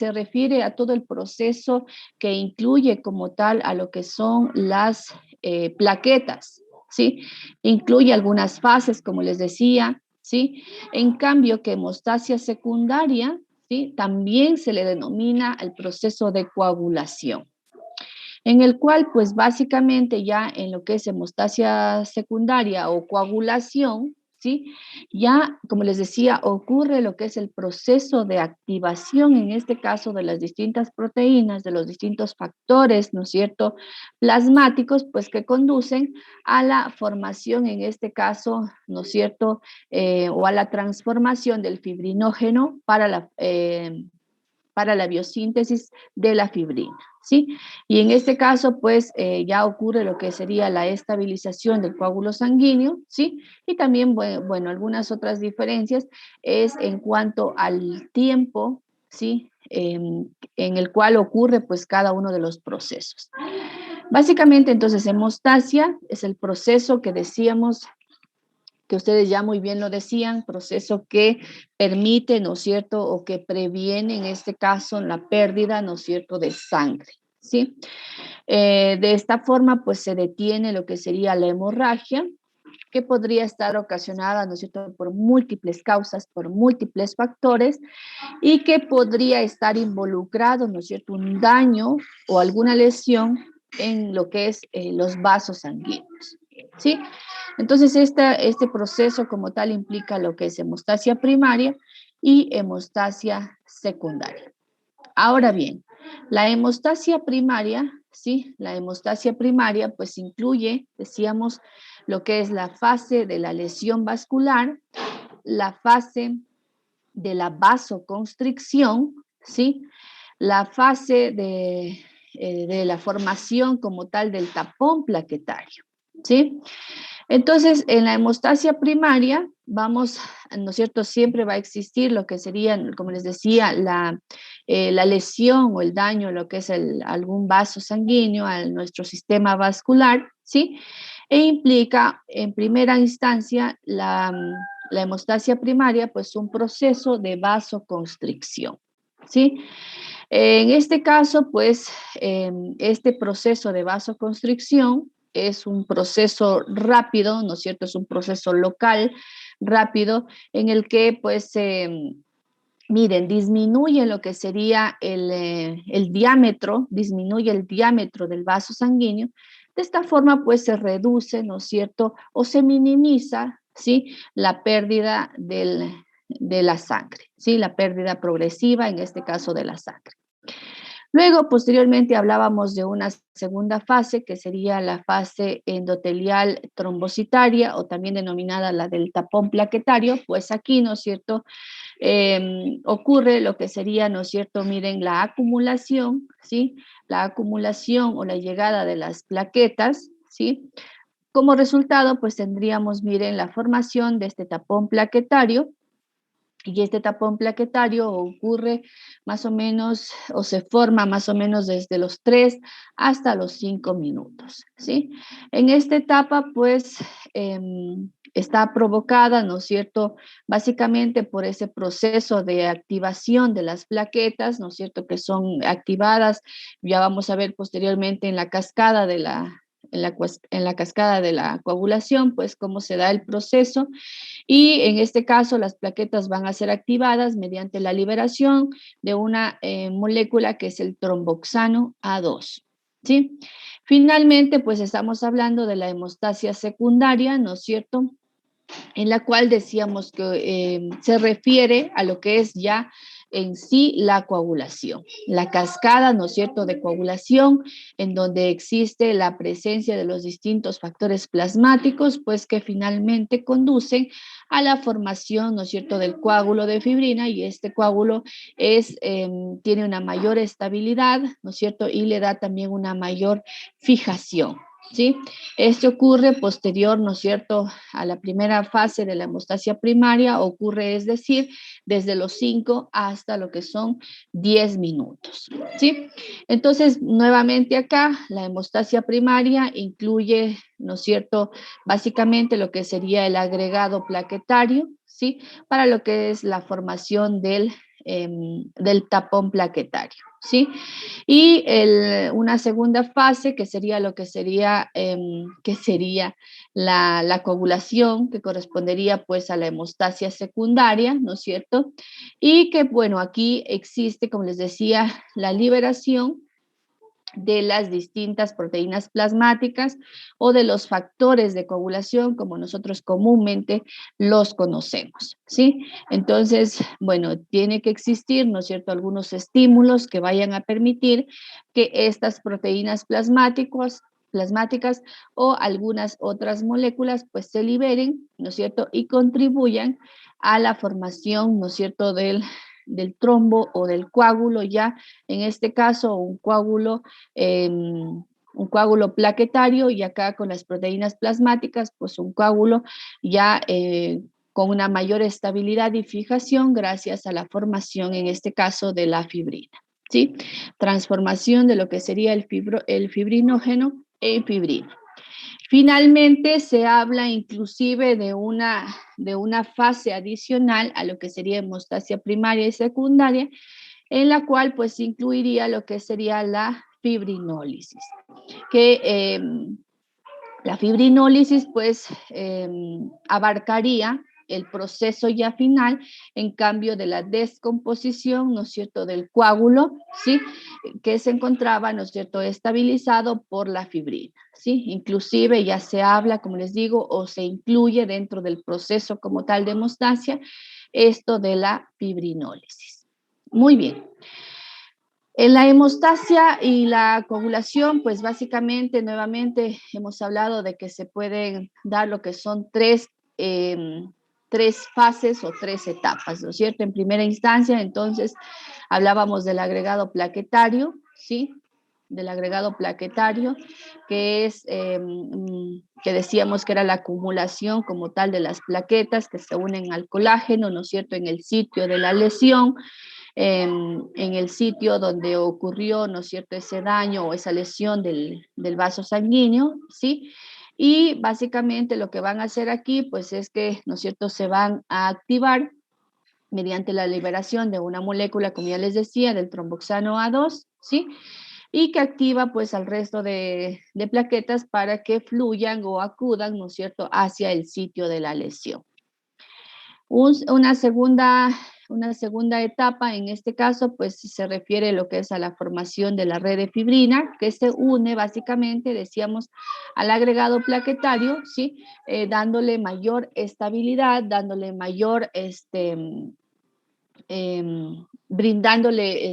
se refiere a todo el proceso que incluye como tal a lo que son las plaquetas, ¿sí? Incluye algunas fases, como les decía, ¿sí? En cambio, que hemostasia secundaria, ¿sí? También se le denomina el proceso de coagulación, en el cual, pues básicamente ya en lo que es hemostasia secundaria o coagulación, ¿sí? Ya, como les decía, ocurre lo que es el proceso de activación, en este caso, de las distintas proteínas, de los distintos factores, ¿no es cierto?, plasmáticos, pues que conducen a la formación, en este caso, ¿no es cierto?, o a la transformación del fibrinógeno para la biosíntesis de la fibrina, ¿sí? Y en este caso, pues, ya ocurre lo que sería la estabilización del coágulo sanguíneo, ¿sí? Y también, bueno, algunas otras diferencias es en cuanto al tiempo, ¿sí? En el cual ocurre, pues, cada uno de los procesos. Básicamente, entonces, hemostasia es el proceso que decíamos, que ustedes ya muy bien lo decían, proceso que permite, ¿no es cierto?, o que previene, en este caso, la pérdida, ¿no es cierto?, de sangre, ¿sí? De esta forma, pues se detiene lo que sería la hemorragia, que podría estar ocasionada, ¿no es cierto?, por múltiples causas, por múltiples factores, y que podría estar involucrado, ¿no es cierto?, un daño o alguna lesión en lo que es los vasos sanguíneos, ¿sí? Entonces, este proceso como tal implica lo que es hemostasia primaria y hemostasia secundaria. Ahora bien, la hemostasia primaria, ¿sí? La hemostasia primaria, pues incluye, decíamos, lo que es la fase de la lesión vascular, la fase de la vasoconstricción, ¿sí? La fase de la formación como tal del tapón plaquetario, ¿sí? Entonces, en la hemostasia primaria, vamos, ¿no es cierto?, siempre va a existir lo que sería, como les decía, la lesión o el daño, lo que es algún vaso sanguíneo a nuestro sistema vascular, ¿sí? E implica, en primera instancia, la hemostasia primaria, pues un proceso de vasoconstricción, ¿sí? En este caso, pues, este proceso de vasoconstricción es un proceso rápido, ¿no es cierto? Es un proceso local, rápido, en el que, pues, miren, disminuye lo que sería el diámetro, disminuye el diámetro del vaso sanguíneo. De esta forma, pues, se reduce, ¿no es cierto? O se minimiza, ¿sí?, la pérdida de la sangre, ¿sí? La pérdida progresiva, en este caso, de la sangre. Luego, posteriormente, hablábamos de una segunda fase, que sería la fase endotelial trombocitaria, o también denominada la del tapón plaquetario. Pues aquí, ¿no es cierto?, ocurre lo que sería, ¿no es cierto?, miren, la acumulación, ¿sí? La acumulación o la llegada de las plaquetas, ¿sí? Como resultado, pues tendríamos, miren, la formación de este tapón plaquetario. Y este tapón plaquetario ocurre más o menos, o se forma más o menos desde los 3 hasta los 5 minutos, ¿sí? En esta etapa, pues, está provocada, ¿no es cierto?, básicamente por ese proceso de activación de las plaquetas, ¿no es cierto?, que son activadas, ya vamos a ver posteriormente en la cascada en la cascada de la coagulación, pues cómo se da el proceso. Y en este caso, las plaquetas van a ser activadas mediante la liberación de una molécula que es el tromboxano A2, ¿sí? Finalmente, pues estamos hablando de la hemostasia secundaria, ¿no es cierto?, en la cual decíamos que se refiere a lo que es ya en sí la coagulación, la cascada, ¿no es cierto?, de coagulación, en donde existe la presencia de los distintos factores plasmáticos, pues que finalmente conducen a la formación, ¿no es cierto?, del coágulo de fibrina, y este coágulo tiene una mayor estabilidad, ¿no es cierto?, y le da también una mayor fijación, ¿sí? Esto ocurre posterior, ¿no es cierto?, a la primera fase de la hemostasia primaria, ocurre, es decir, desde los 5 hasta lo que son 10 minutos, ¿sí? Entonces, nuevamente acá, la hemostasia primaria incluye, ¿no es cierto?, básicamente lo que sería el agregado plaquetario, ¿sí?, para lo que es la formación del del tapón plaquetario, ¿sí? Y una segunda fase que sería lo que sería, la coagulación, que correspondería pues a la hemostasia secundaria, ¿no es cierto? Y que bueno, aquí existe, como les decía, la liberación de las distintas proteínas plasmáticas o de los factores de coagulación como nosotros comúnmente los conocemos, ¿sí? Entonces, bueno, tiene que existir, ¿no es cierto?, algunos estímulos que vayan a permitir que estas proteínas plasmáticas o algunas otras moléculas pues se liberen, ¿no es cierto?, y contribuyan a la formación, ¿no es cierto?, del trombo o del coágulo, ya en este caso un coágulo plaquetario, y acá con las proteínas plasmáticas, pues un coágulo ya con una mayor estabilidad y fijación gracias a la formación, en este caso, de la fibrina, ¿sí? Transformación de lo que sería el fibrinógeno en fibrina. Finalmente, se habla inclusive de una fase adicional a lo que sería hemostasia primaria y secundaria, en la cual pues incluiría lo que sería la fibrinólisis, que la fibrinólisis pues abarcaría el proceso ya final en cambio de la descomposición, ¿no es cierto?, del coágulo, ¿sí?, que se encontraba, ¿no es cierto?, estabilizado por la fibrina, ¿sí? Inclusive ya se habla, como les digo, o se incluye dentro del proceso como tal de hemostasia, esto de la fibrinólisis. Muy bien. En la hemostasia y la coagulación, pues básicamente, nuevamente, hemos hablado de que se pueden dar lo que son tres fases o tres etapas, ¿no es cierto? En primera instancia, entonces, hablábamos del agregado plaquetario, ¿sí? Del agregado plaquetario, que es, que decíamos que era la acumulación como tal de las plaquetas que se unen al colágeno, ¿no es cierto?, en el sitio de la lesión, en el sitio donde ocurrió, ¿no es cierto?, ese daño o esa lesión del vaso sanguíneo, ¿sí? Y básicamente lo que van a hacer aquí, pues es que, ¿no es cierto?, se van a activar mediante la liberación de una molécula, como ya les decía, del tromboxano A2, ¿sí? Y que activa pues al resto de plaquetas para que fluyan o acudan, ¿no es cierto?, hacia el sitio de la lesión. Una segunda etapa, en este caso, pues se refiere a lo que es a la formación de la red de fibrina, que se une básicamente, decíamos, al agregado plaquetario, ¿sí? Dándole mayor estabilidad, dándole mayor, brindándole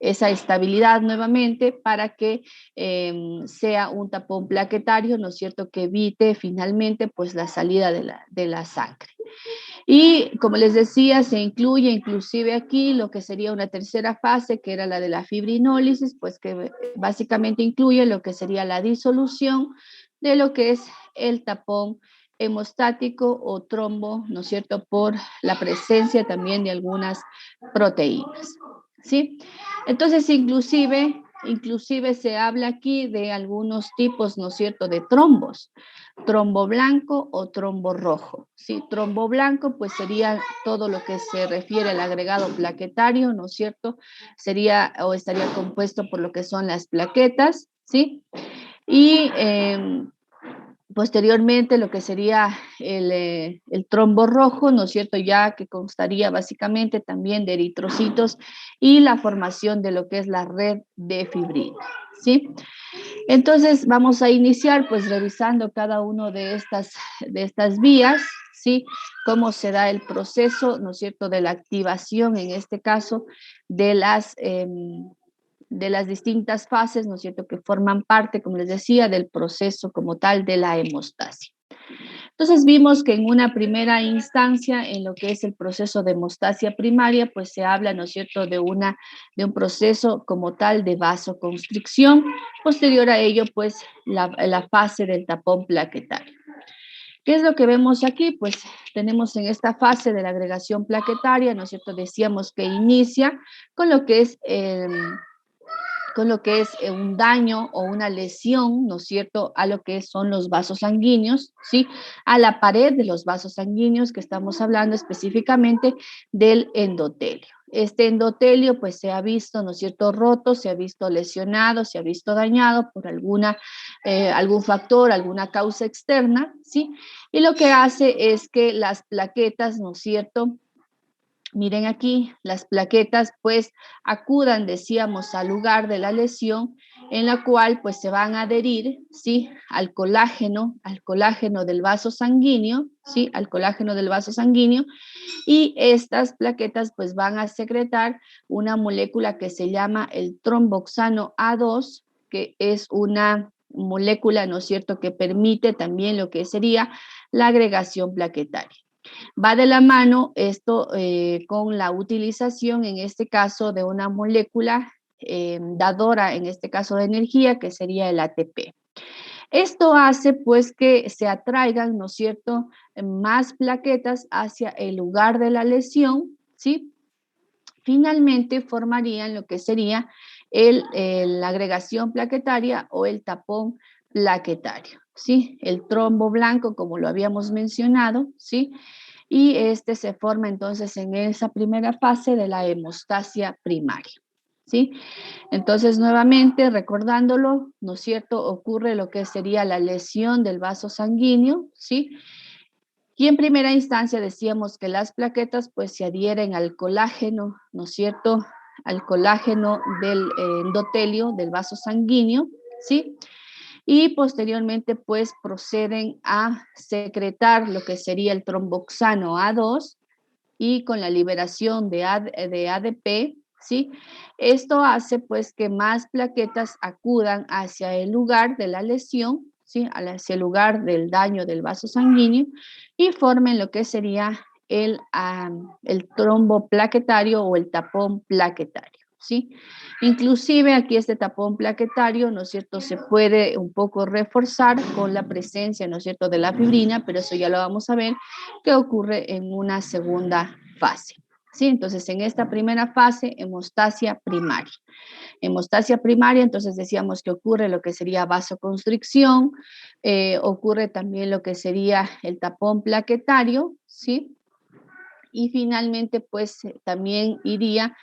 esa estabilidad nuevamente para que sea un tapón plaquetario, ¿no es cierto?, que evite finalmente pues la salida de la sangre. Y como les decía, se incluye inclusive aquí lo que sería una tercera fase, que era la de la fibrinólisis, pues que básicamente incluye lo que sería la disolución de lo que es el tapón hemostático o trombo, ¿no es cierto?, por la presencia también de algunas proteínas, ¿sí? Entonces, inclusive se habla aquí de algunos tipos, ¿no es cierto?, de trombos, trombo blanco o trombo rojo, ¿sí? Trombo blanco, pues sería todo lo que se refiere al agregado plaquetario, ¿no es cierto? Sería o estaría compuesto por lo que son las plaquetas, ¿sí? Y posteriormente lo que sería el trombo rojo, ¿no es cierto?, ya que constaría básicamente también de eritrocitos y la formación de lo que es la red de fibrina, ¿sí? Entonces vamos a iniciar pues revisando cada uno de estas vías, ¿sí? Cómo se da el proceso, ¿no es cierto?, de la activación, en este caso, de las distintas fases, ¿no es cierto?, que forman parte, como les decía, del proceso como tal de la hemostasia. Entonces vimos que en una primera instancia, en lo que es el proceso de hemostasia primaria, pues se habla, ¿no es cierto?, de un proceso como tal de vasoconstricción. Posterior a ello, pues la fase del tapón plaquetario. ¿Qué es lo que vemos aquí? Pues tenemos en esta fase de la agregación plaquetaria, ¿no es cierto?, decíamos que inicia con lo que es con lo que es un daño o una lesión, ¿no es cierto?, a lo que son los vasos sanguíneos, ¿sí? A la pared de los vasos sanguíneos, que estamos hablando específicamente del endotelio. Este endotelio pues se ha visto, ¿no es cierto?, roto, se ha visto lesionado, se ha visto dañado por algún factor, alguna causa externa, ¿sí? Y lo que hace es que las plaquetas, ¿no es cierto?, miren aquí, las plaquetas pues acudan, decíamos, al lugar de la lesión, en la cual pues se van a adherir, ¿sí? Al colágeno del vaso sanguíneo, ¿sí? Al colágeno del vaso sanguíneo, y estas plaquetas pues van a secretar una molécula que se llama el tromboxano A2, que es una molécula, ¿no es cierto?, que permite también lo que sería la agregación plaquetaria. Va de la mano esto con la utilización, en este caso, de una molécula dadora, en este caso de energía, que sería el ATP. Esto hace pues que se atraigan, ¿no es cierto?, más plaquetas hacia el lugar de la lesión, ¿sí? Finalmente formarían lo que sería la agregación plaquetaria o el tapón plaquetario, ¿sí? El trombo blanco, como lo habíamos mencionado, ¿sí? Y este se forma entonces en esa primera fase de la hemostasia primaria, ¿sí? Entonces, nuevamente, recordándolo, ¿no es cierto?, ocurre lo que sería la lesión del vaso sanguíneo, ¿sí? Y en primera instancia decíamos que las plaquetas pues se adhieren al colágeno, ¿no es cierto?, al colágeno del endotelio del vaso sanguíneo, ¿sí? Y posteriormente pues proceden a secretar lo que sería el tromboxano A2 y con la liberación de ADP, ¿sí? Esto hace pues que más plaquetas acudan hacia el lugar de la lesión, ¿sí? Hacia el lugar del daño del vaso sanguíneo y formen lo que sería el trombo plaquetario o el tapón plaquetario, ¿sí? Inclusive aquí este tapón plaquetario, ¿no es cierto?, se puede un poco reforzar con la presencia, ¿no es cierto?, de la fibrina, pero eso ya lo vamos a ver que ocurre en una segunda fase, ¿sí? Entonces, en esta primera fase, hemostasia primaria. Hemostasia primaria, entonces decíamos que ocurre lo que sería vasoconstricción, ocurre también lo que sería el tapón plaquetario, ¿sí? Y finalmente, pues también iría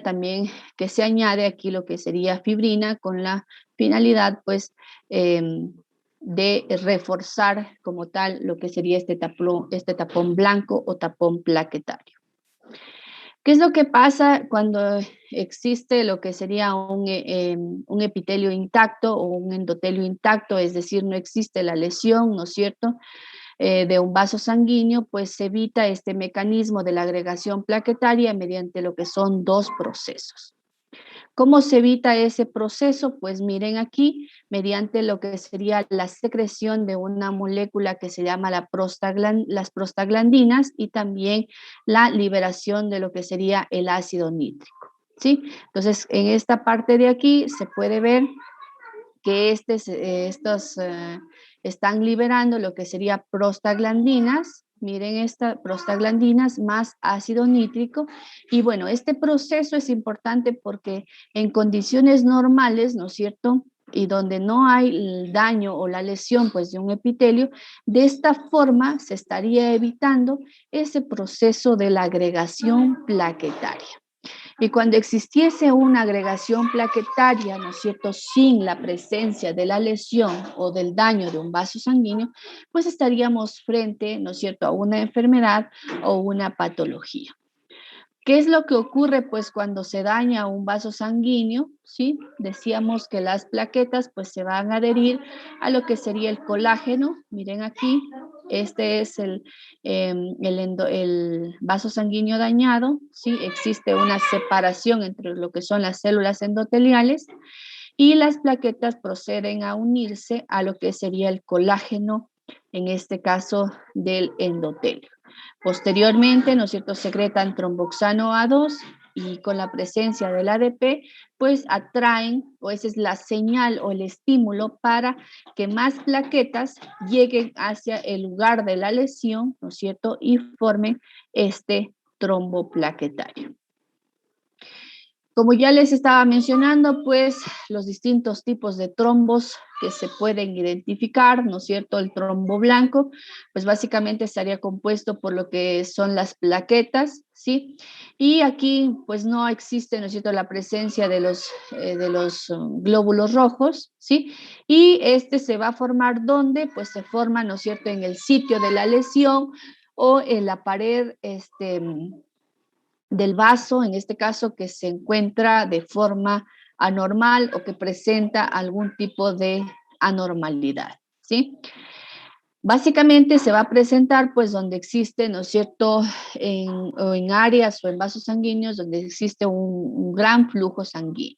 también que se añade aquí lo que sería fibrina con la finalidad, pues, de reforzar como tal lo que sería este tapón blanco o tapón plaquetario. ¿Qué es lo que pasa cuando existe lo que sería un epitelio intacto o un endotelio intacto? Es decir, no existe la lesión, ¿no es cierto?, de un vaso sanguíneo, pues se evita este mecanismo de la agregación plaquetaria mediante lo que son dos procesos. ¿Cómo se evita ese proceso? Pues miren aquí, mediante lo que sería la secreción de una molécula que se llama las prostaglandinas y también la liberación de lo que sería el ácido nítrico, ¿sí? Entonces, en esta parte de aquí se puede ver que estos están liberando lo que sería prostaglandinas. Miren, estas prostaglandinas más ácido nítrico. Y bueno, este proceso es importante porque en condiciones normales, ¿no es cierto?, y donde no hay el daño o la lesión pues de un epitelio, de esta forma se estaría evitando ese proceso de la agregación plaquetaria. Y cuando existiese una agregación plaquetaria, ¿no es cierto?, sin la presencia de la lesión o del daño de un vaso sanguíneo, pues estaríamos frente, ¿no es cierto?, a una enfermedad o una patología. ¿Qué es lo que ocurre pues cuando se daña un vaso sanguíneo? ¿Sí? Decíamos que las plaquetas pues se van a adherir a lo que sería el colágeno. Miren aquí, este es el vaso sanguíneo dañado, ¿sí? Existe una separación entre lo que son las células endoteliales y las plaquetas proceden a unirse a lo que sería el colágeno, en este caso del endotelio. Posteriormente, ¿no es cierto?, secretan tromboxano A2 y con la presencia del ADP, pues atraen, o esa es la señal o el estímulo para que más plaquetas lleguen hacia el lugar de la lesión, ¿no es cierto?, y formen este trombo plaquetario. Como ya les estaba mencionando, pues los distintos tipos de trombos que se pueden identificar, ¿no es cierto? El trombo blanco, pues básicamente estaría compuesto por lo que son las plaquetas, ¿sí? Y aquí, pues no existe, ¿no es cierto?, la presencia de los glóbulos rojos, ¿sí? Y este se va a formar ¿dónde? Pues se forma, ¿no es cierto?, en el sitio de la lesión o en la pared, del vaso, en este caso, que se encuentra de forma anormal o que presenta algún tipo de anormalidad, ¿sí? Básicamente se va a presentar pues donde existe, ¿no es cierto?, o en áreas o en vasos sanguíneos donde existe un gran flujo sanguíneo.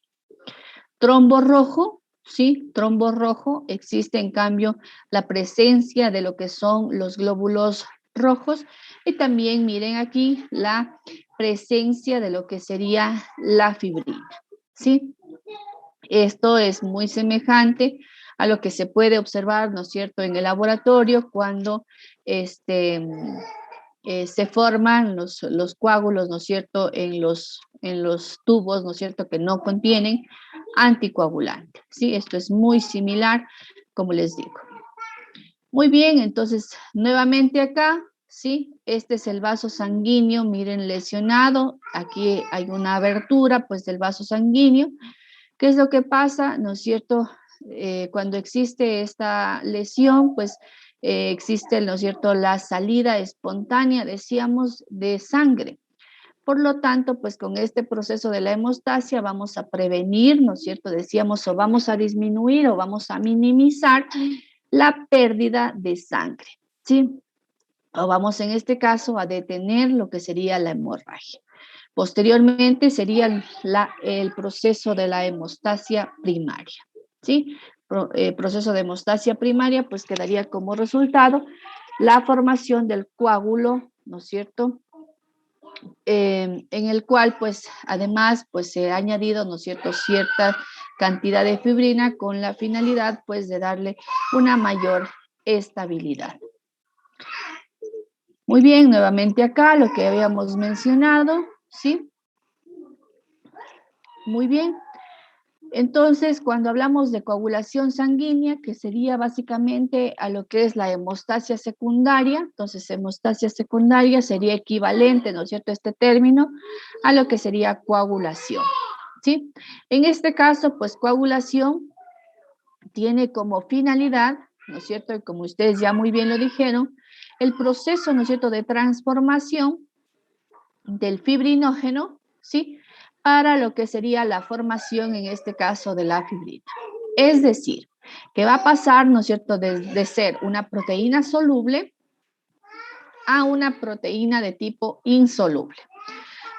Trombo rojo, ¿sí? Trombo rojo, existe en cambio la presencia de lo que son los glóbulos rojos y también miren aquí la presencia de lo que sería la fibrina, ¿sí? Esto es muy semejante a lo que se puede observar, ¿no es cierto?, en el laboratorio cuando se forman los coágulos, ¿no es cierto?, en los tubos, ¿no es cierto?, que no contienen anticoagulante, ¿sí? Esto es muy similar, como les digo. Muy bien, entonces, nuevamente acá, ¿sí? Este es el vaso sanguíneo, miren, lesionado. Aquí hay una abertura, pues, del vaso sanguíneo. ¿Qué es lo que pasa? ¿No es cierto? Cuando existe esta lesión, pues, existe, ¿no es cierto?, la salida espontánea, decíamos, de sangre. Por lo tanto, pues con este proceso de la hemostasia vamos a prevenir, ¿no es cierto? Decíamos, o vamos a disminuir o vamos a minimizar la pérdida de sangre, ¿sí? O vamos en este caso a detener lo que sería la hemorragia. Posteriormente sería el proceso de la hemostasia primaria, ¿sí? Proceso de hemostasia primaria, pues quedaría como resultado la formación del coágulo, ¿no es cierto?, en el cual, pues, además, pues, se ha añadido, ¿no es cierto?, cierta cantidad de fibrina con la finalidad, pues, de darle una mayor estabilidad. Muy bien, nuevamente acá lo que habíamos mencionado, ¿sí? Muy bien. Entonces, cuando hablamos de coagulación sanguínea, que sería básicamente a lo que es la hemostasia secundaria, entonces hemostasia secundaria sería equivalente, ¿no es cierto?, este término, a lo que sería coagulación, ¿sí? En este caso, pues coagulación tiene como finalidad, ¿no es cierto?, y como ustedes ya muy bien lo dijeron, el proceso, ¿no es cierto?, de transformación del fibrinógeno, ¿sí?, para lo que sería la formación, en este caso, de la fibrina. Es decir, que va a pasar, ¿no es cierto?, de ser una proteína soluble a una proteína de tipo insoluble,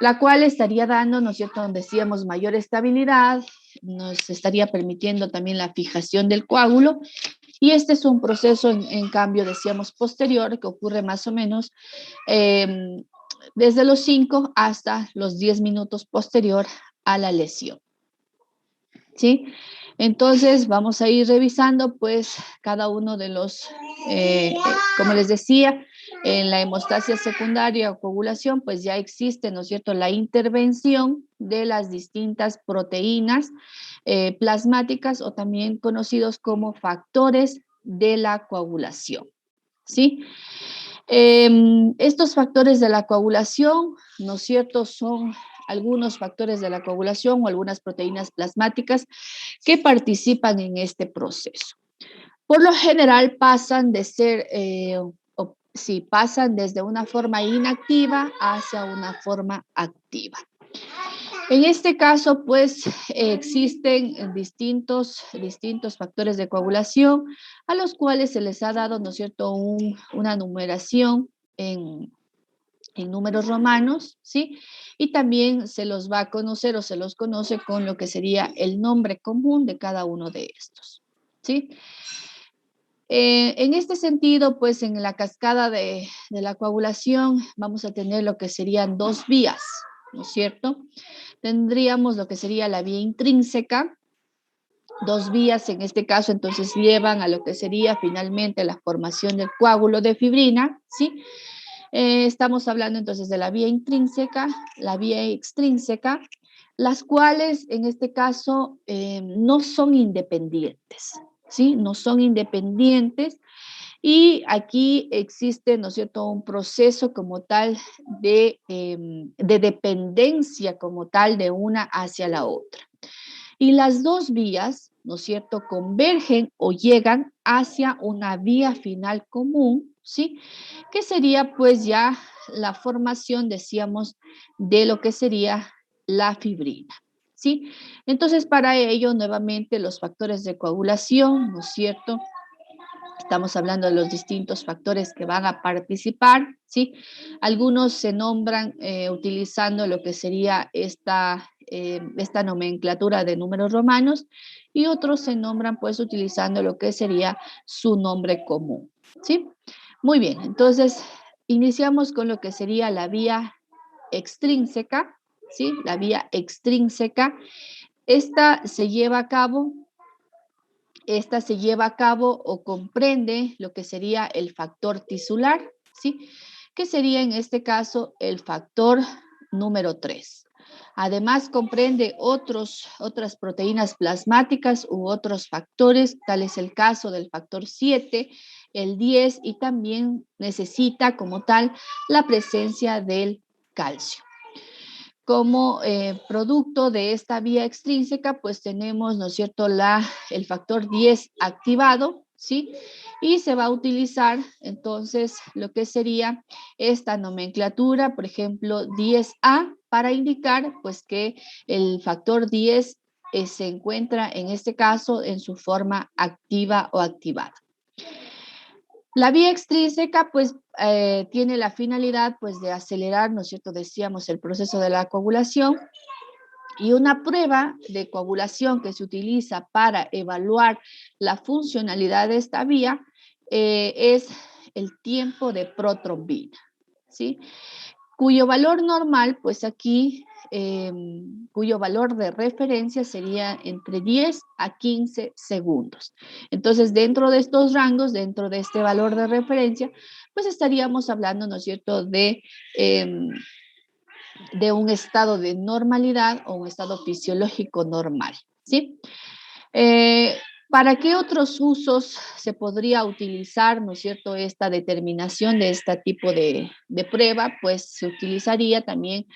la cual estaría dando, ¿no es cierto?, donde decíamos mayor estabilidad, nos estaría permitiendo también la fijación del coágulo, y este es un proceso, en cambio, decíamos, posterior, que ocurre más o menos desde los 5 hasta los 10 minutos posterior a la lesión, ¿sí? Entonces, vamos a ir revisando, pues, cada uno de los, como les decía, en la hemostasia secundaria o coagulación, pues ya existe, ¿no es cierto?, la intervención de las distintas proteínas plasmáticas o también conocidos como factores de la coagulación, ¿sí? Estos factores de la coagulación, ¿no es cierto?, son algunos factores de la coagulación o algunas proteínas plasmáticas que participan en este proceso. Por lo general pasan de ser, sí, pasan desde una forma inactiva hacia una forma activa. En este caso, pues, existen distintos factores de coagulación a los cuales se les ha dado, ¿no es cierto?, una numeración en números romanos, ¿sí? Y también se los va a conocer o se los conoce con lo que sería el nombre común de cada uno de estos, ¿sí? En este sentido, pues en la cascada de la coagulación vamos a tener lo que serían dos vías, ¿no es cierto? Tendríamos lo que sería la vía intrínseca, dos vías en este caso entonces llevan a lo que sería finalmente la formación del coágulo de fibrina, ¿sí? Estamos hablando entonces de la vía intrínseca, la vía extrínseca. las cuales en este caso no son independientes, ¿sí? No son independientes y aquí existe, ¿no es cierto?, un proceso como tal de dependencia como tal de una hacia la otra. Y las dos vías, ¿no es cierto?, convergen o llegan hacia una vía final común, ¿sí? Que sería pues ya la formación, decíamos, de lo que sería la fibrina, ¿sí? Entonces, para ello, nuevamente, los factores de coagulación, ¿no es cierto?, estamos hablando de los distintos factores que van a participar, ¿sí? Algunos se nombran utilizando lo que sería esta nomenclatura de números romanos y otros se nombran pues utilizando lo que sería su nombre común, ¿sí? Muy bien, entonces iniciamos con lo que sería la vía extrínseca, ¿sí? La vía extrínseca. Esta se lleva a cabo Esta se lleva a cabo o comprende lo que sería el factor tisular, ¿sí? Que sería en este caso el factor número 3. Además, comprende otras proteínas plasmáticas u otros factores, tal es el caso del factor 7, el 10 y también necesita como tal la presencia del calcio. Como producto de esta vía extrínseca, pues tenemos, ¿no es cierto?, el factor 10 activado, ¿sí? Y se va a utilizar entonces lo que sería esta nomenclatura, por ejemplo, 10A, para indicar pues que el factor 10 se encuentra en este caso en su forma activa o activada. La vía extrínseca, pues, tiene la finalidad, pues, de acelerar, ¿no es cierto?, decíamos, el proceso de la coagulación. Y una prueba de coagulación que se utiliza para evaluar la funcionalidad de esta vía es el tiempo de protrombina, ¿sí? Cuyo valor normal, pues aquí, cuyo valor de referencia sería entre 10 a 15 segundos. Entonces, dentro de estos rangos, dentro de este valor de referencia, pues estaríamos hablando, ¿no es cierto?, de un estado de normalidad o un estado fisiológico normal, ¿sí? ¿Para qué otros usos se podría utilizar, no es cierto, esta determinación de este tipo de prueba? Pues se utilizaría también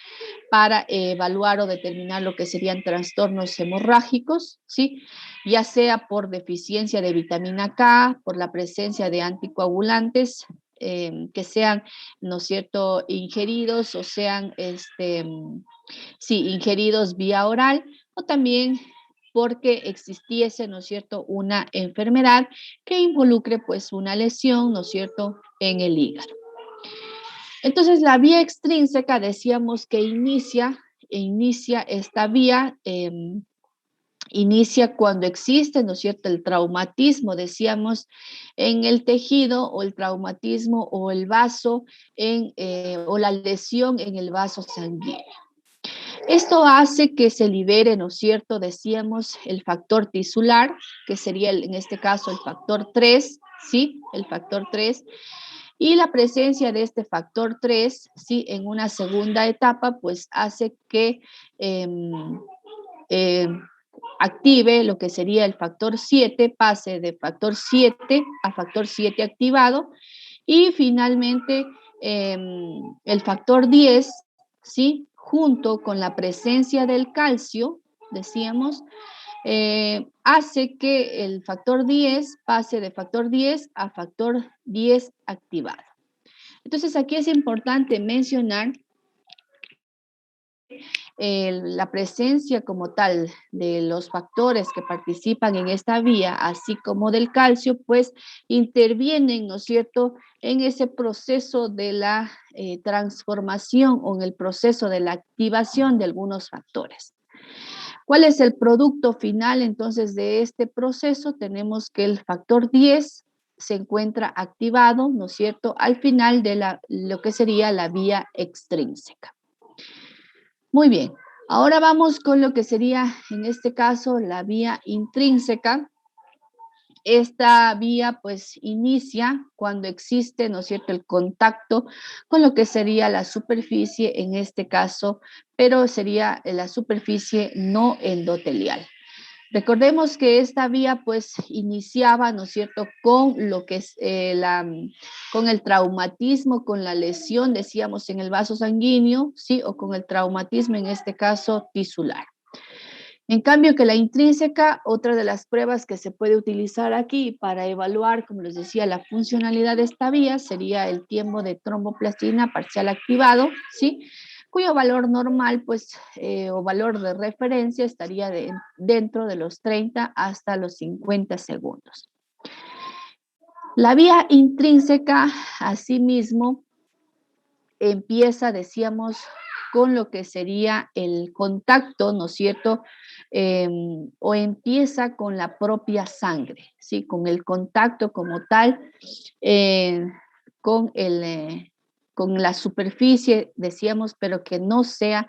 para evaluar o determinar lo que serían trastornos hemorrágicos, ¿sí? Ya sea por deficiencia de vitamina K, por la presencia de anticoagulantes, que sean, ¿no es cierto?, ingeridos o sean, sí, ingeridos vía oral, o también porque existiese, ¿no es cierto?, una enfermedad que involucre pues una lesión, ¿no es cierto?, en el hígado. Entonces, la vía extrínseca decíamos que inicia esta vía, inicia cuando existe, ¿no es cierto?, el traumatismo, decíamos, en el tejido o el traumatismo o el vaso o la lesión en el vaso sanguíneo. Esto hace que se libere, ¿no es cierto?, decíamos, el factor tisular, que sería en este caso el factor 3, ¿sí? El factor 3. Y la presencia de este factor 3, ¿sí?, en una segunda etapa, pues hace que eh, active lo que sería el factor 7, pase de factor 7 a factor 7 activado. Y finalmente, el factor 10, ¿sí?, junto con la presencia del calcio, decíamos, hace que el factor 10 pase de factor 10 a factor 10 activado. Entonces, aquí es importante mencionar la presencia como tal de los factores que participan en esta vía, así como del calcio, pues intervienen, ¿no es cierto?, en ese proceso de la transformación o en el proceso de la activación de algunos factores. ¿Cuál es el producto final entonces de este proceso? Tenemos que el factor 10 se encuentra activado, ¿no es cierto?, al final de lo que sería la vía extrínseca. Muy bien, ahora vamos con lo que sería, en este caso, la vía intrínseca. esta vía pues inicia cuando existe, ¿no es cierto?, el contacto con lo que sería la superficie en este caso, pero sería la superficie no endotelial. Recordemos que esta vía pues iniciaba, ¿no es cierto?, con lo que es con el traumatismo, con la lesión, decíamos, en el vaso sanguíneo, ¿sí? O con el traumatismo, en este caso, tisular. En cambio que la intrínseca, otra de las pruebas que se puede utilizar aquí para evaluar, como les decía, la funcionalidad de esta vía sería el tiempo de tromboplastina parcial activado, ¿sí? Cuyo valor normal, pues, o valor de referencia estaría dentro de los 30 hasta los 50 segundos. La vía intrínseca, asimismo, empieza, decíamos, con lo que sería el contacto, ¿no es cierto? O empieza con la propia sangre, ¿sí? Con el contacto como tal, eh, con, con la superficie, decíamos, pero que no sea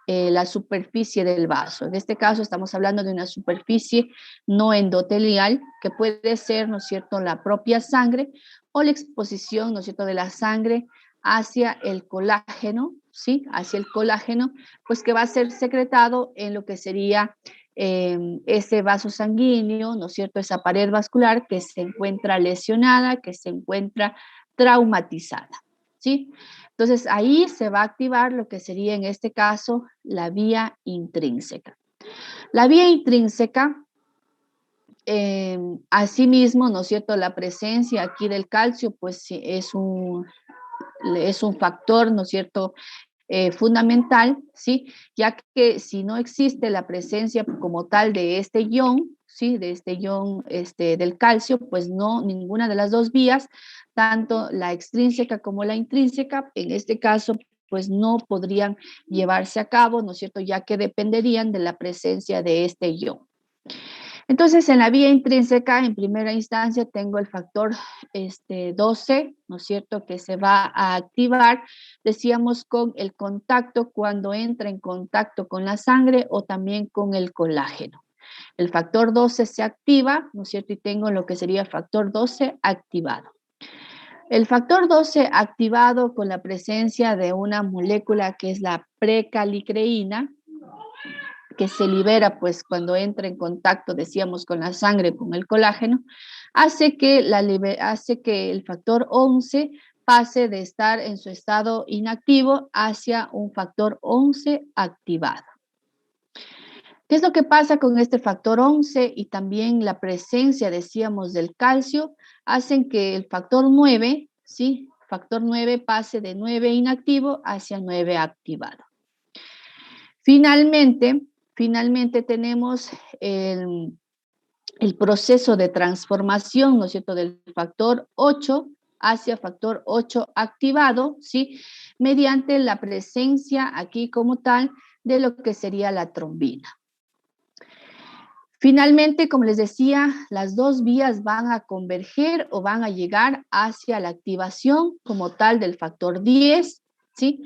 la superficie del vaso. En este caso estamos hablando de una superficie no endotelial, que puede ser, ¿no es cierto?, la propia sangre o la exposición, ¿no es cierto?, de la sangre hacia el colágeno, ¿sí? Hacia el colágeno, pues que va a ser secretado en lo que sería ese vaso sanguíneo, ¿no es cierto?, esa pared vascular que se encuentra lesionada, que se encuentra traumatizada, ¿sí? Entonces ahí se va a activar lo que sería en este caso la vía intrínseca. La vía intrínseca, asimismo, ¿no es cierto?, la presencia aquí del calcio, pues es un factor, ¿no es cierto?, fundamental, ¿sí? Ya que si no existe la presencia como tal de este ion, ¿sí? De este ion del calcio, pues no, ninguna de las dos vías, tanto la extrínseca como la intrínseca, en este caso, pues no podrían llevarse a cabo, ¿no es cierto?, ya que dependerían de la presencia de este ion. Entonces, en la vía intrínseca, en primera instancia, tengo el factor 12, ¿no es cierto?, que se va a activar, decíamos, con el contacto, cuando entra en contacto con la sangre o también con el colágeno. El factor 12 se activa, ¿no es cierto?, y tengo lo que sería factor 12 activado. El factor 12 activado con la presencia de una molécula que es la precalicreína, que se libera pues cuando entra en contacto, decíamos, con la sangre, con el colágeno, hace que el factor 11 pase de estar en su estado inactivo hacia un factor 11 activado. ¿Qué es lo que pasa con este factor 11 y también la presencia, decíamos, del calcio? Hacen que el factor 9, ¿sí? Factor 9 pase de 9 inactivo hacia 9 activado. Finalmente tenemos el proceso de transformación, ¿no es cierto?, del factor 8 hacia factor 8 activado, ¿sí? Mediante la presencia aquí como tal de lo que sería la trombina. Finalmente, como les decía, las dos vías van a converger o van a llegar hacia la activación como tal del factor 10, ¿sí?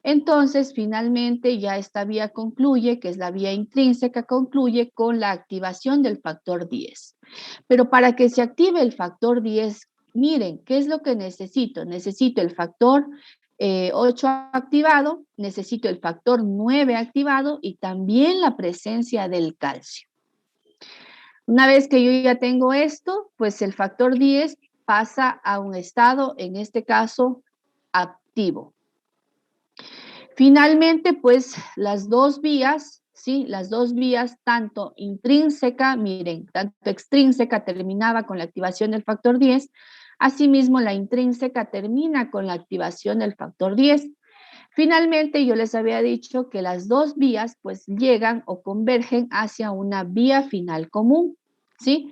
Entonces, finalmente ya esta vía concluye, que es la vía intrínseca, concluye con la activación del factor 10. Pero para que se active el factor 10, miren, ¿qué es lo que necesito? Necesito el factor 8 activado, necesito el factor 9 activado y también la presencia del calcio. Una vez que yo ya tengo esto, pues el factor 10 pasa a un estado, en este caso, activo. Finalmente, pues las dos vías, ¿sí? Las dos vías, tanto intrínseca, miren, tanto extrínseca terminaba con la activación del factor 10, asimismo la intrínseca termina con la activación del factor 10. Finalmente, yo les había dicho que las dos vías pues llegan o convergen hacia una vía final común, ¿sí?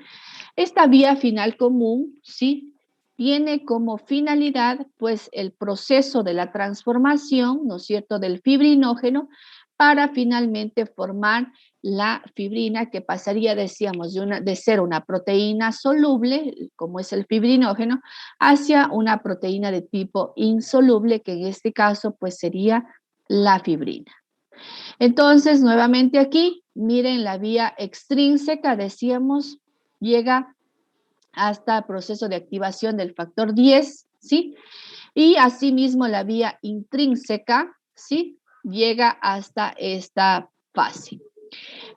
Esta vía final común, ¿sí?, tiene como finalidad pues el proceso de la transformación, ¿no es cierto?, del fibrinógeno para finalmente formar la fibrina que pasaría, decíamos, de ser una proteína soluble, como es el fibrinógeno, hacia una proteína de tipo insoluble, que en este caso pues sería la fibrina. Entonces, nuevamente aquí, miren la vía extrínseca, decíamos, llega hasta el proceso de activación del factor 10, ¿sí? Y asimismo la vía intrínseca, ¿sí? Llega hasta esta fase.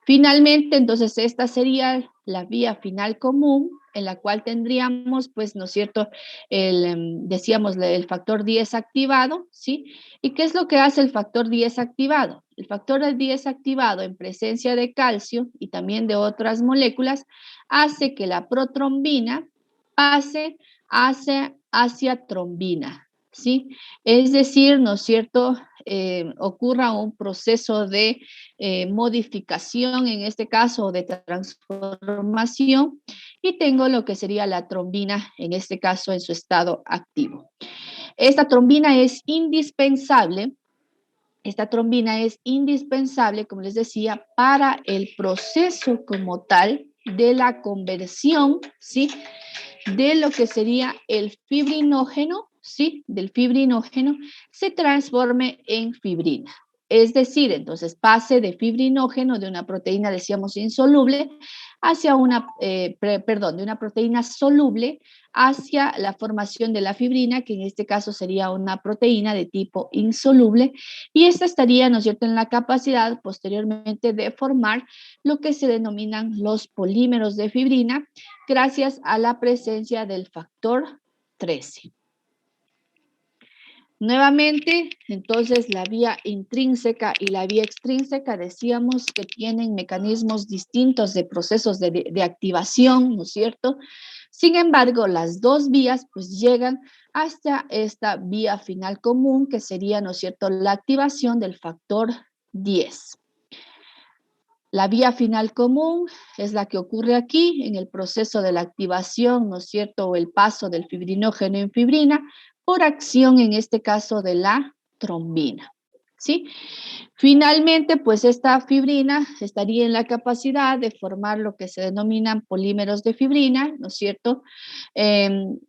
Finalmente, entonces, esta sería la vía final común en la cual tendríamos, pues, ¿no es cierto?, decíamos, el factor 10 activado, ¿sí? ¿Y qué es lo que hace el factor 10 activado? El factor 10 activado en presencia de calcio y también de otras moléculas hace que la protrombina pase hacia trombina, ¿sí? Es decir, ¿no es cierto?, ocurra un proceso de modificación, en este caso, de transformación, y tengo lo que sería la trombina, en este caso, en su estado activo. Esta trombina es indispensable. Esta trombina es indispensable, como les decía, para el proceso como tal de la conversión, ¿sí?, de lo que sería el fibrinógeno, ¿sí?, del fibrinógeno, se transforme en fibrina. Es decir, entonces pase de fibrinógeno, de una proteína, decíamos, insoluble, hacia una, de una proteína soluble hacia la formación de la fibrina, que en este caso sería una proteína de tipo insoluble, y esta estaría, ¿no es cierto?, en la capacidad posteriormente de formar lo que se denominan los polímeros de fibrina, gracias a la presencia del factor 13. Nuevamente, entonces, la vía intrínseca y la vía extrínseca decíamos que tienen mecanismos distintos de procesos de activación, ¿no es cierto? Sin embargo, las dos vías pues llegan hasta esta vía final común, que sería, ¿no es cierto?, la activación del factor 10. La vía final común es la que ocurre aquí en el proceso de la activación, ¿no es cierto?, o el paso del fibrinógeno en fibrina por acción, en este caso, de la trombina, ¿sí? Finalmente, pues esta fibrina estaría en la capacidad de formar lo que se denominan polímeros de fibrina, ¿no es cierto?,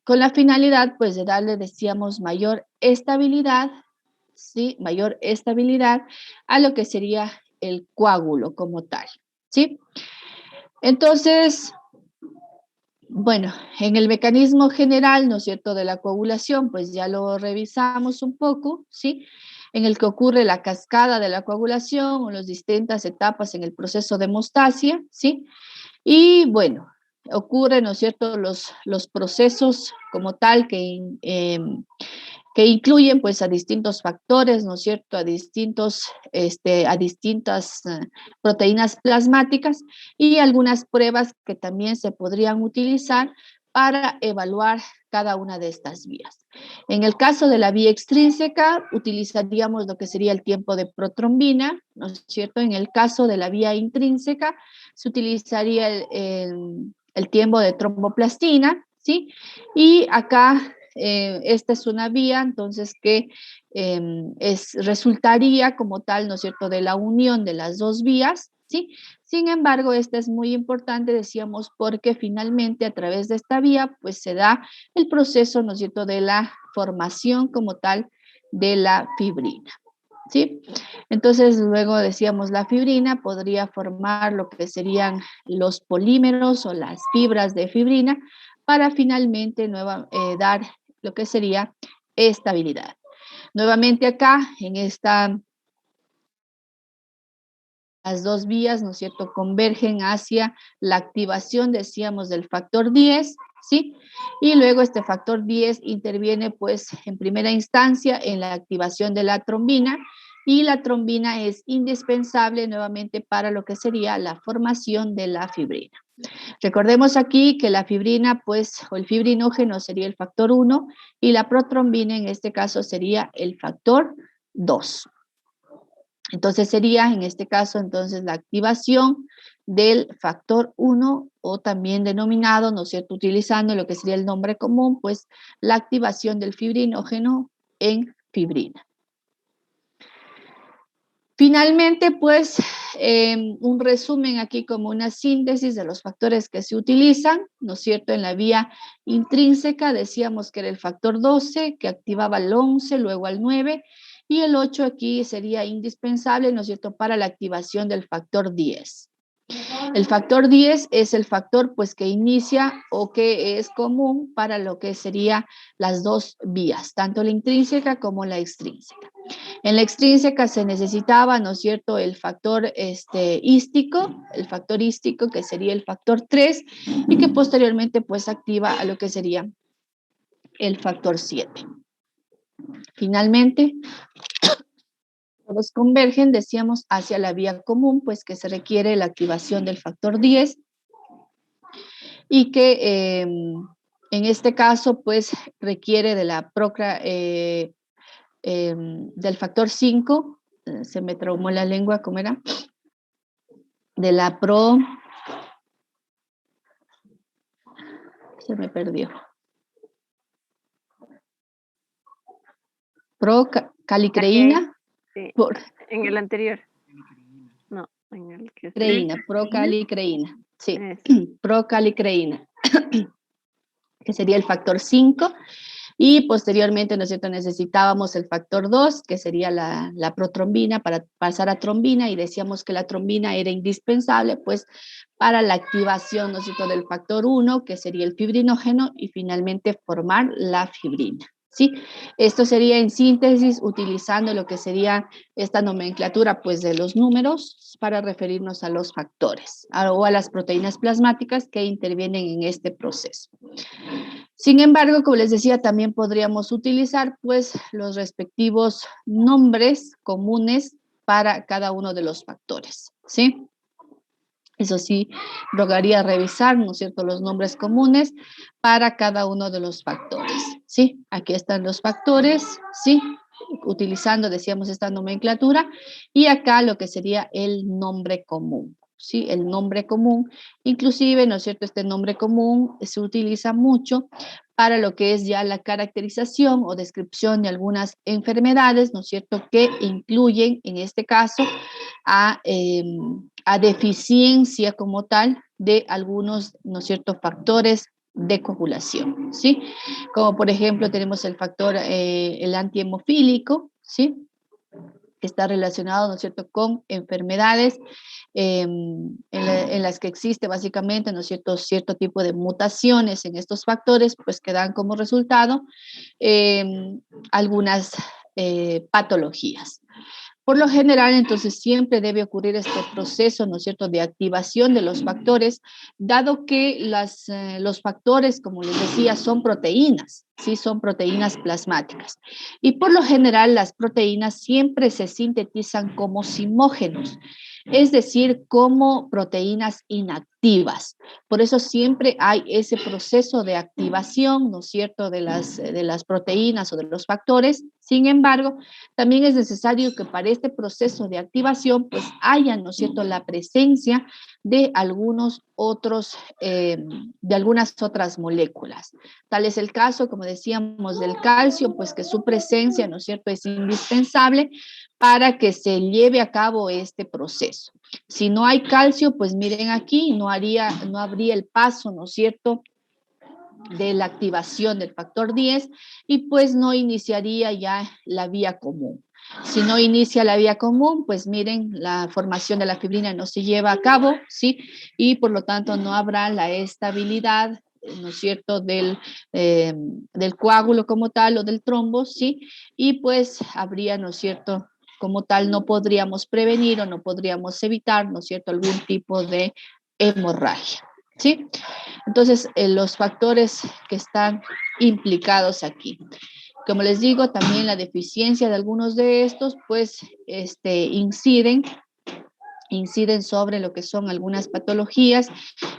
con la finalidad, pues, de darle, decíamos, mayor estabilidad, ¿sí?, mayor estabilidad a lo que sería el coágulo como tal, ¿sí? Entonces, bueno, en el mecanismo general, ¿no es cierto?, de la coagulación, pues ya lo revisamos un poco, ¿sí?, en el que ocurre la cascada de la coagulación o las distintas etapas en el proceso de hemostasia, ¿sí? Y bueno, ocurren, ¿no es cierto?, los procesos como tal que incluyen pues a distintos factores, ¿no es cierto?, a distintas proteínas plasmáticas y algunas pruebas que también se podrían utilizar para evaluar cada una de estas vías. En el caso de la vía extrínseca, utilizaríamos lo que sería el tiempo de protrombina, ¿no es cierto? En el caso de la vía intrínseca, se utilizaría el tiempo de tromboplastina, ¿sí? Y acá esta es una vía, entonces, que resultaría como tal, ¿no es cierto?, de la unión de las dos vías, ¿sí? Sin embargo, esta es muy importante, decíamos, porque finalmente a través de esta vía, pues se da el proceso, ¿no es cierto?, de la formación como tal de la fibrina, ¿sí? Entonces, luego decíamos, la fibrina podría formar lo que serían los polímeros o las fibras de fibrina para finalmente dar lo que sería estabilidad. Nuevamente acá, las dos vías, ¿no es cierto?, convergen hacia la activación, decíamos, del factor 10, ¿sí? Y luego este factor 10 interviene, pues, en primera instancia en la activación de la trombina, y la trombina es indispensable nuevamente para lo que sería la formación de la fibrina. Recordemos aquí que la fibrina, pues, o el fibrinógeno sería el factor 1 y la protrombina en este caso sería el factor 2. Entonces sería en este caso entonces la activación del factor 1 o también denominado, ¿no es cierto?, utilizando lo que sería el nombre común, pues la activación del fibrinógeno en fibrina. Finalmente, pues, un resumen aquí como una síntesis de los factores que se utilizan, ¿no es cierto? En la vía intrínseca decíamos que era el factor 12, que activaba al 11, luego al 9, y el 8 aquí sería indispensable, ¿no es cierto?, para la activación del factor 10. El factor 10 es el factor pues que inicia o que es común para lo que sería las dos vías, tanto la intrínseca como la extrínseca. En la extrínseca se necesitaba, ¿no es cierto?, el factor ístico, que sería el factor 3 y que posteriormente pues activa a lo que sería el factor 7. Finalmente, todos convergen, decíamos, hacia la vía común, pues que se requiere la activación del factor 10 y que en este caso, pues requiere de la del factor 5, se me traumó la lengua, ¿cómo era? De la se me perdió. Procalicreína. Sí, Por, en el anterior. No, en el que procalicreína, sí, procalicreína, que sería el factor 5, y posteriormente, ¿no es cierto?, necesitábamos el factor 2, que sería la protrombina, para pasar a trombina, y decíamos que la trombina era indispensable, pues, para la activación, ¿no es cierto?, del factor 1, que sería el fibrinógeno, y finalmente formar la fibrina. ¿Sí? Esto sería en síntesis utilizando lo que sería esta nomenclatura pues de los números para referirnos a los factores o a las proteínas plasmáticas que intervienen en este proceso. Sin embargo, como les decía, también podríamos utilizar pues los respectivos nombres comunes para cada uno de los factores, ¿sí? Eso sí, rogaría revisar, ¿no es cierto?, los nombres comunes para cada uno de los factores, ¿sí? Aquí están los factores, ¿sí? Utilizando, decíamos, esta nomenclatura, y acá lo que sería el nombre común, ¿sí? El nombre común, inclusive, ¿no es cierto?, este nombre común se utiliza mucho para lo que es ya la caracterización o descripción de algunas enfermedades, ¿no es cierto?, que incluyen, en este caso, a deficiencia como tal de algunos, ¿no es cierto?, factores de coagulación, ¿sí? Como por ejemplo tenemos el factor, el antihemofílico, ¿sí?, que está relacionado, ¿no es cierto?, con enfermedades en las que existe básicamente, ¿no es cierto?, cierto tipo de mutaciones en estos factores, pues que dan como resultado algunas patologías. Por lo general, entonces, siempre debe ocurrir este proceso, ¿no es cierto?, de activación de los factores, dado que los factores, como les decía, son proteínas, ¿sí? Son proteínas plasmáticas. Y por lo general, las proteínas siempre se sintetizan como simógenos, es decir, como proteínas inactivas. Por eso siempre hay ese proceso de activación, ¿no es cierto?, de las proteínas o de los factores. Sin embargo, también es necesario que para este proceso de activación, pues haya, ¿no es cierto?, la presencia de algunos otros, de algunas otras moléculas. Tal es el caso, como decíamos, del calcio, pues que su presencia, ¿no es cierto?, es indispensable para que se lleve a cabo este proceso. Si no hay calcio, pues miren aquí, no habría el paso, ¿no es cierto?, de la activación del factor 10 y pues no iniciaría ya la vía común. Si no inicia la vía común, pues miren, la formación de la fibrina no se lleva a cabo, ¿sí? Y por lo tanto no habrá la estabilidad, ¿no es cierto?, del coágulo como tal o del trombo, ¿sí? Y pues habría, ¿no es cierto?, como tal no podríamos prevenir o no podríamos evitar, ¿no es cierto?, algún tipo de hemorragia, ¿sí? Entonces, los factores que están implicados aquí. Como les digo, también la deficiencia de algunos de estos, pues, inciden sobre lo que son algunas patologías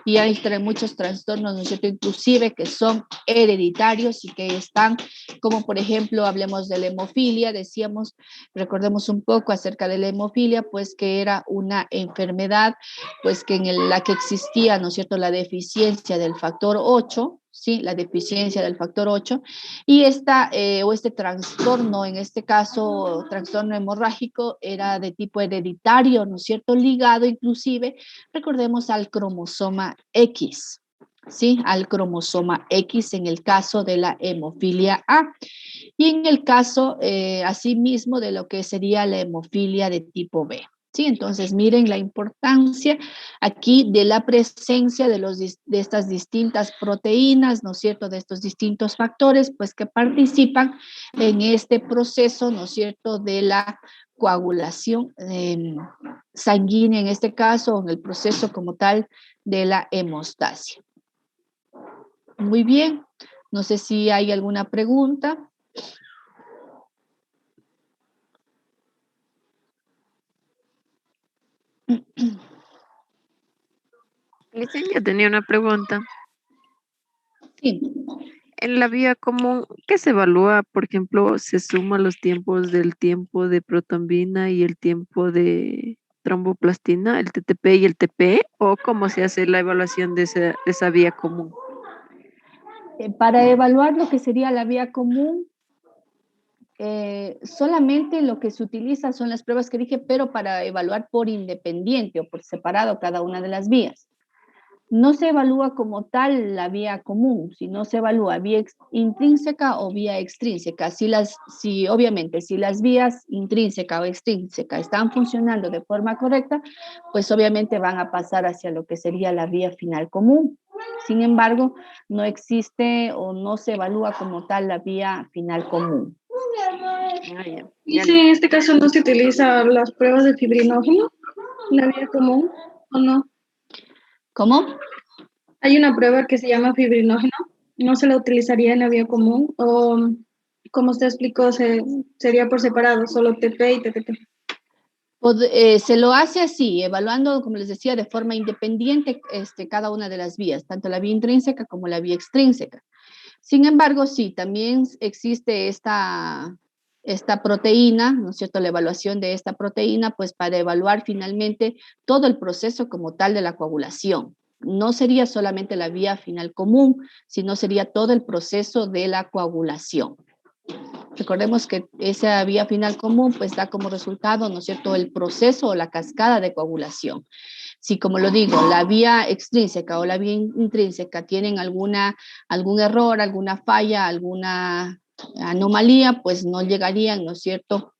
y hay muchos trastornos, ¿no es cierto?, inclusive que son hereditarios y que están, como por ejemplo, hablemos de la hemofilia, decíamos, recordemos un poco acerca de la hemofilia, pues que era una enfermedad, pues que en la que existía, ¿no es cierto?, la deficiencia del factor 8, ¿sí? La deficiencia del factor 8 y este trastorno, en este caso, trastorno hemorrágico, era de tipo hereditario, ¿no es cierto?, ligado inclusive, recordemos, al cromosoma X, ¿sí? Al cromosoma X en el caso de la hemofilia A. Y en el caso, asimismo, de lo que sería la hemofilia de tipo B. ¿sí? Entonces, miren la importancia aquí de la presencia de estas distintas proteínas, ¿no es cierto?, de estos distintos factores, pues que participan en este proceso, ¿no es cierto?, de la coagulación sanguínea, en este caso, en el proceso como tal de la hemostasia. Muy bien, no sé si hay alguna pregunta. Yo tenía una pregunta. Sí. En la vía común, ¿qué se evalúa? Por ejemplo, ¿se suman los tiempos del tiempo de protombina y el tiempo de tromboplastina, el TTP y el TP? ¿O cómo se hace la evaluación de esa vía común? Para evaluar lo que sería la vía común, solamente lo que se utiliza son las pruebas que dije, pero para evaluar por independiente o por separado cada una de las vías. No se evalúa como tal la vía común, sino se evalúa vía intrínseca o vía extrínseca. Obviamente, si las vías intrínseca o extrínseca están funcionando de forma correcta, pues obviamente van a pasar hacia lo que sería la vía final común. Sin embargo, no existe o no se evalúa como tal la vía final común. ¿Y si en este caso no se utilizan las pruebas de fibrinógeno, la vía común, o no? ¿Cómo? Hay una prueba que se llama fibrinógeno, ¿no se la utilizaría en la vía común? O, como usted explicó, sería por separado, solo TP y TTP. Se lo hace así, evaluando, como les decía, de forma independiente cada una de las vías, tanto la vía intrínseca como la vía extrínseca. Sin embargo, sí, también existe esta proteína, ¿no es cierto?, la evaluación de esta proteína, pues para evaluar finalmente todo el proceso como tal de la coagulación. No sería solamente la vía final común, sino sería todo el proceso de la coagulación. Recordemos que esa vía final común pues da como resultado, ¿no es cierto?, el proceso o la cascada de coagulación. Si, como lo digo, la vía extrínseca o la vía intrínseca tienen algún error, alguna falla, alguna anomalía, pues no llegarían, ¿no es cierto?,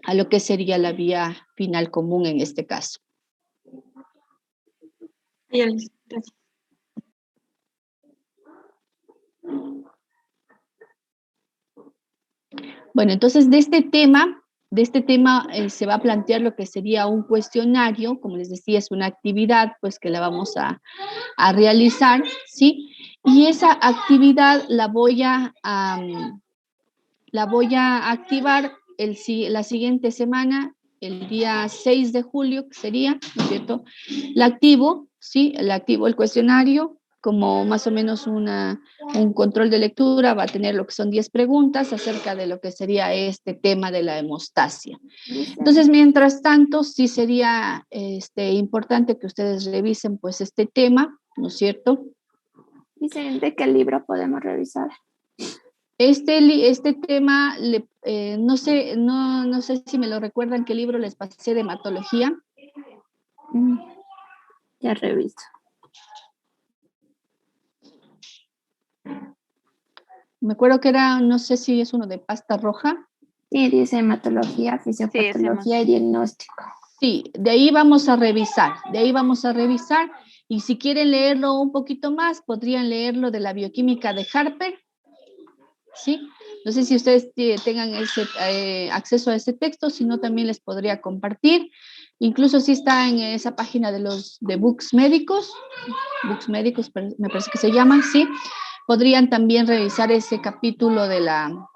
a lo que sería la vía final común en este caso. Bien, gracias. Bueno, entonces de este tema se va a plantear lo que sería un cuestionario, como les decía, es una actividad pues que la vamos a realizar, ¿sí? Y esa actividad la voy a activar la siguiente semana, el día 6 de julio, que sería, ¿no es cierto? La activo, ¿sí? La activo el cuestionario, como más o menos un control de lectura, va a tener lo que son 10 preguntas acerca de lo que sería este tema de la hemostasia. Entonces, mientras tanto, sí sería importante que ustedes revisen pues este tema, ¿no es cierto? Dicen, ¿de qué libro podemos revisar? Este tema, no sé si me lo recuerdan, qué libro les pasé de hematología. Ya reviso. Me acuerdo que era, no sé si es uno de pasta roja. Sí, dice hematología, fisiopatología y diagnóstico. Sí, de ahí vamos a revisar, y si quieren leerlo un poquito más, podrían leerlo de la bioquímica de Harper, ¿sí? No sé si ustedes tengan acceso a ese texto, si no también les podría compartir. Incluso si está en esa página de Books Médicos, me parece que se llaman, ¿sí? Podrían también revisar ese capítulo de la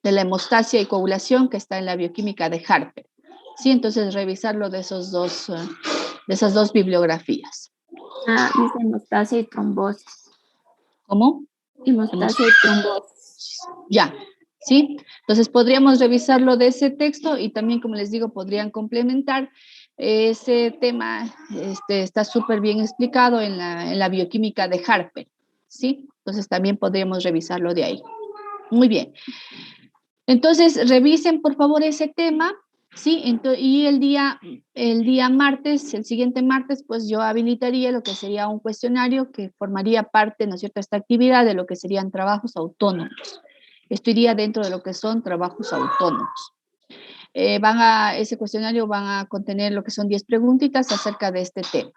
hemostasia y coagulación que está en la bioquímica de Harper. Sí, entonces revisarlo de esas dos bibliografías. Dice hemostasia y trombosis. ¿Cómo? Hemostasia y trombosis. Ya, ¿sí? Entonces podríamos revisarlo de ese texto y también, como les digo, podrían complementar ese tema, está súper bien explicado en la bioquímica de Harper, ¿sí? Entonces también podríamos revisarlo de ahí. Muy bien. Entonces, revisen por favor ese tema, ¿sí? Y el día martes, el siguiente martes, pues yo habilitaría lo que sería un cuestionario que formaría parte, ¿no es cierto?, esta actividad de lo que serían trabajos autónomos. Esto iría dentro de lo que son trabajos autónomos. ese cuestionario van a contener lo que son 10 preguntitas acerca de este tema.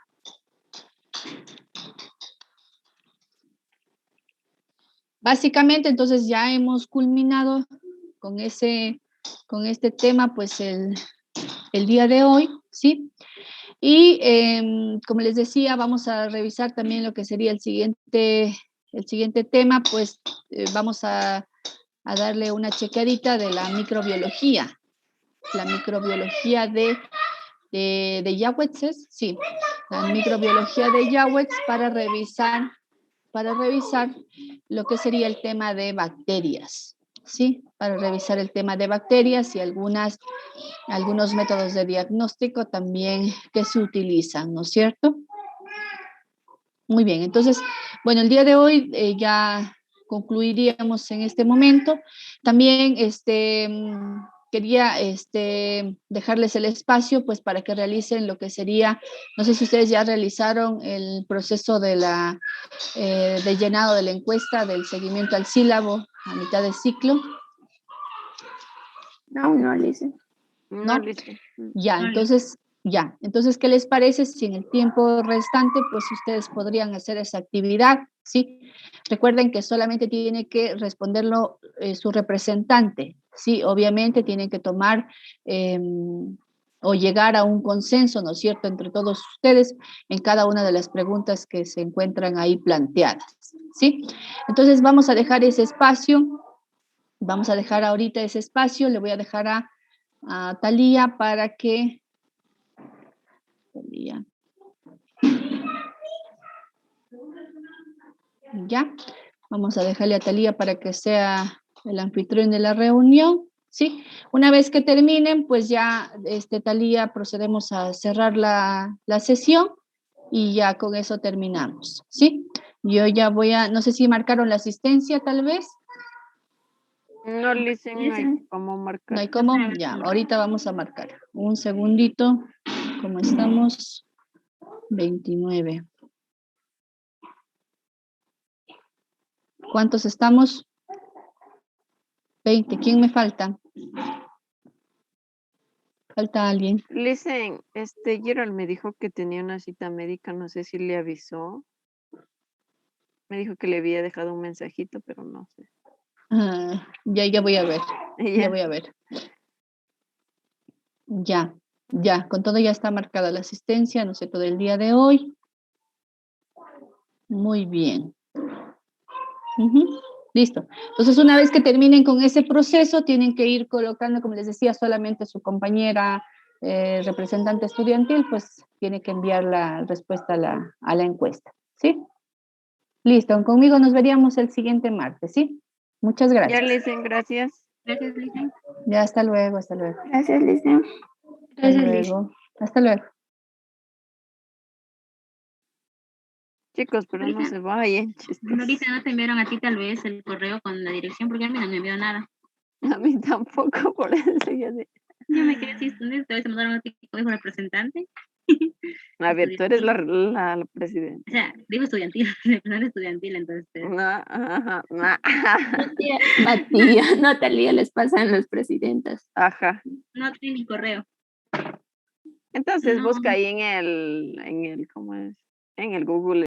Básicamente, entonces ya hemos culminado con este tema, pues el día de hoy, ¿sí? Y como les decía, vamos a revisar también lo que sería el siguiente tema, pues vamos a darle una chequeadita de la microbiología de Yawetz, sí, la microbiología de Yawetz para revisar lo que sería el tema de bacterias, ¿sí? Para revisar el tema de bacterias y algunos métodos de diagnóstico también que se utilizan, ¿no es cierto? Muy bien, entonces, bueno, el día de hoy ya concluiríamos en este momento. También quería dejarles el espacio pues para que realicen lo que sería, no sé si ustedes ya realizaron el proceso de llenado de la encuesta del seguimiento al sílabo a mitad de ciclo. No lo hice. No lo hice. Ya, entonces, ¿qué les parece si en el tiempo restante, pues ustedes podrían hacer esa actividad, ¿sí? Recuerden que solamente tiene que responderlo su representante, ¿sí? Obviamente tienen que tomar o llegar a un consenso, ¿no es cierto?, entre todos ustedes en cada una de las preguntas que se encuentran ahí planteadas, ¿sí? Entonces vamos a dejar ese espacio, vamos a dejar ahorita ese espacio, le voy a dejar a Talía para que... Ya, vamos a dejarle a Talía para que sea el anfitrión de la reunión, ¿sí? Una vez que terminen, pues ya, Talía, procedemos a cerrar la sesión y ya con eso terminamos, ¿sí? Yo ya no sé si marcaron la asistencia tal vez. No le hice, no hay cómo marcar. No hay cómo, ya, ahorita vamos a marcar. Un segundito, ¿cómo estamos? 29. ¿Cuántos estamos? 20. ¿Quién me falta? ¿Falta alguien? Listen, Gerald me dijo que tenía una cita médica, no sé si le avisó. Me dijo que le había dejado un mensajito, pero no sé. Ya voy a ver. Ya voy a ver. Ya, con todo ya está marcada la asistencia, no sé, todo el día de hoy. Muy bien. Listo. Entonces, una vez que terminen con ese proceso, tienen que ir colocando, como les decía, solamente su compañera representante estudiantil, pues tiene que enviar la respuesta a la encuesta, ¿sí? Listo, conmigo nos veríamos el siguiente martes, ¿sí? Muchas gracias. Ya, Listen, gracias. Gracias, Lisa. Ya, hasta luego, hasta luego. Gracias, Lisa. Hasta luego. Hasta luego. Chicos, pero no se vayan. Ahorita no te enviaron a ti tal vez el correo con la dirección, porque a mí no me envió nada. A mí tampoco, por eso ya de... Yo me quedé así, ¿te vez mandaron un tipo de representante? A ver, tú eres la presidenta. O sea, digo estudiantil, representante estudiantil, entonces. Matías, no, Talía les pasan los presidentas. Ajá. No tiene ni correo. Entonces No. busca ahí en el, ¿cómo es? En el Google.